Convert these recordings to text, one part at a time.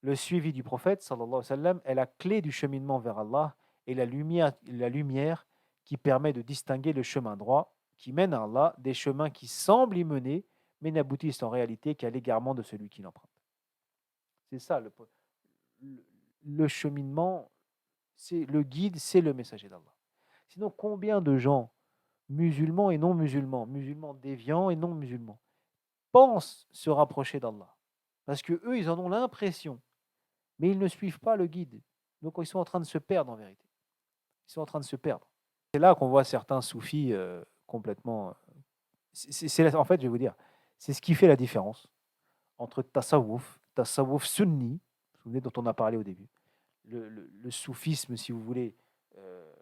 le suivi du prophète, sallallahu alayhi wa sallam, est la clé du cheminement vers Allah et la lumière qui permet de distinguer le chemin droit qui mène à Allah des chemins qui semblent y mener, mais n'aboutissent en réalité qu'à l'égarement de celui qui l'emprunte. C'est ça le, le cheminement, c'est le guide, c'est le messager d'Allah. Sinon, combien de gens, musulmans et non musulmans, musulmans déviants et non musulmans, pensent se rapprocher d'Allah? Parce que eux, ils en ont l'impression, mais ils ne suivent pas le guide. Donc, ils sont en train de se perdre en vérité. Ils sont en train de se perdre. C'est là qu'on voit certains soufis complètement. En fait, je vais vous dire, c'est ce qui fait la différence entre tasawwuf sunni, vous vous souvenez, dont on a parlé au début, le soufisme, si vous voulez, euh,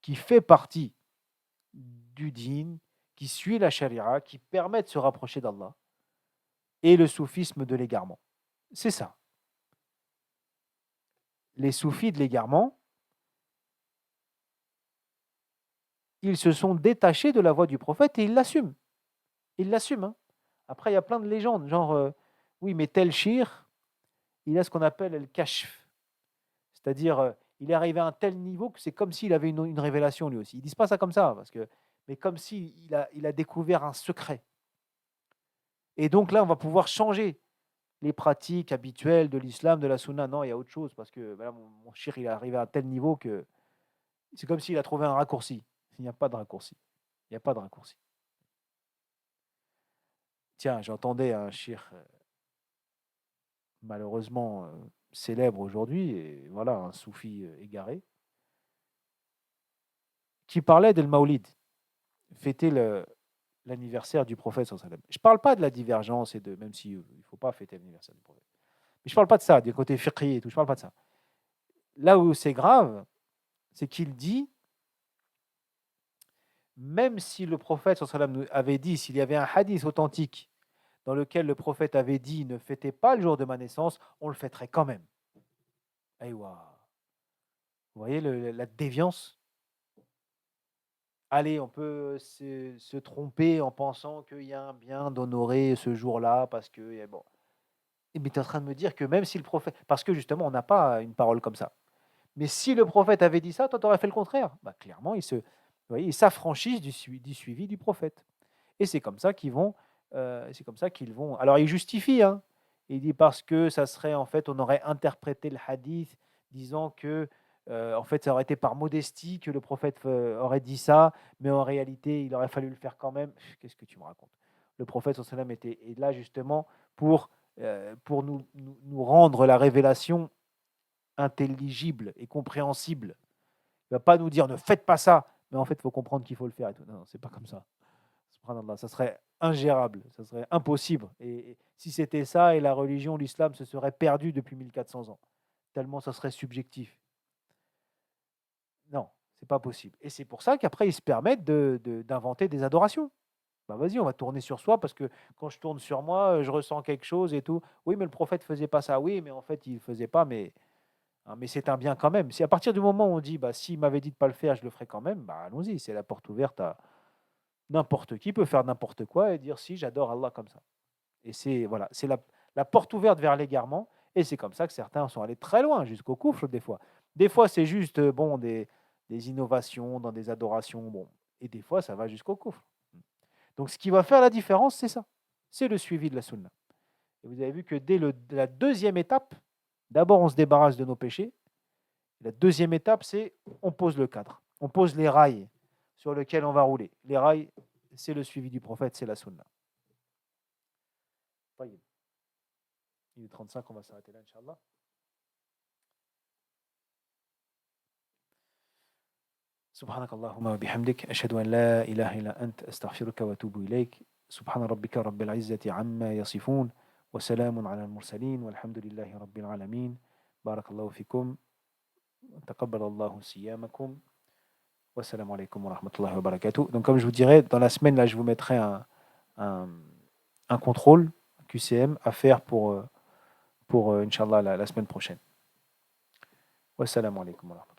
qui fait partie du dîn, qui suit la charia, qui permet de se rapprocher d'Allah, et le soufisme de l'égarement. C'est ça. Les soufis de l'égarement, ils se sont détachés de la voie du prophète et ils l'assument. Ils l'assument. Hein. Après, il y a plein de légendes, genre, oui, mais tel shir, il a ce qu'on appelle le kashf. C'est-à-dire, il est arrivé à un tel niveau que c'est comme s'il avait une révélation lui aussi. Ils ne disent pas ça comme ça, mais comme s'il il a découvert un secret. Et donc là, on va pouvoir changer les pratiques habituelles de l'islam, de la sunna. Non, il y a autre chose, parce que voilà, mon shir, il est arrivé à un tel niveau que c'est comme s'il a trouvé un raccourci. Il n'y a pas de raccourci. Il n'y a pas de raccourci. Tiens, j'entendais un shir malheureusement célèbre aujourd'hui, et voilà, un soufi égaré, qui parlait de Maulid, fêter l'anniversaire du prophète sallallahu alayhi wa sallam. Je ne parle pas de la divergence, et de même s'il ne faut pas fêter l'anniversaire du prophète. Mais je ne parle pas de ça, du côté fiqhi et tout, je ne parle pas de ça. Là où c'est grave, c'est qu'il dit, même si le prophète sallallahu alayhi wa sallam avait dit, s'il y avait un hadith authentique dans lequel le prophète avait dit ne fêtez pas le jour de ma naissance, on le fêterait quand même. Aïwa. Vous voyez la déviance? Allez, on peut se tromper en pensant qu'il y a un bien d'honorer ce jour-là parce que, bon. Mais tu es en train de me dire que même si le prophète, parce que justement, on n'a pas une parole comme ça. Mais si le prophète avait dit ça, toi, tu aurais fait le contraire. Bah, clairement, vous voyez, ils s'affranchissent du suivi du prophète. Et c'est comme ça qu'ils vont, c'est comme ça qu'ils vont. Alors, il justifie, hein. Il dit parce que ça serait, en fait, on aurait interprété le hadith disant que, en fait, ça aurait été par modestie que le prophète aurait dit ça, mais en réalité, il aurait fallu le faire quand même. Qu'est-ce que tu me racontes? Le prophète, sallallahu alayhi wa sallam, est là justement pour nous rendre la révélation intelligible et compréhensible. Il ne va pas nous dire ne faites pas ça, mais en fait, il faut comprendre qu'il faut le faire et tout. Non, c'est pas comme ça. Subhanallah, ça serait ingérable, ça serait impossible. Et si c'était ça, et la religion, l'islam, se serait perdu depuis 1400 ans, tellement ça serait subjectif. Non, c'est pas possible. Et c'est pour ça qu'après, ils se permettent d'inventer des adorations. Bah vas-y, on va tourner sur soi parce que quand je tourne sur moi, je ressens quelque chose et tout. Oui, mais le prophète faisait pas ça. Oui, mais en fait, il faisait pas, mais c'est un bien quand même. Si à partir du moment où on dit, bah, s'il m'avait dit de pas le faire, je le ferai quand même, bah allons-y, c'est la porte ouverte à n'importe qui peut faire n'importe quoi et dire si j'adore Allah comme ça. Et c'est voilà, c'est la porte ouverte vers l'égarement. Et c'est comme ça que certains sont allés très loin, jusqu'au kufr des fois. Des fois, c'est juste bon des innovations dans des adorations, bon, et des fois, ça va jusqu'au kufr. Donc, ce qui va faire la différence, c'est ça. C'est le suivi de la sunna. Et vous avez vu que dès la deuxième étape, d'abord, on se débarrasse de nos péchés. La deuxième étape, c'est on pose le cadre. On pose les rails sur lesquels on va rouler. Les rails, c'est le suivi du prophète, c'est la sunna. Il est 35, on va s'arrêter là, Inch'Allah. سبحانك اللهم وبحمدك أشهد أن لا إله إلا أنت أستغفرك وأتوب إليك سبحان ربك رب العزة عما يصفون وسلام على المرسلين والحمد لله رب العالمين بارك الله فيكم تقبل الله صيامكم والسلام عليكم ورحمة الله وبركاته. Donc comme je vous dirais, dans la semaine, là, je vous mettrai un, un contrôle QCM à faire pour Inch'Allah, la semaine prochaine. Wassalamu alaikum wa rahmatullah.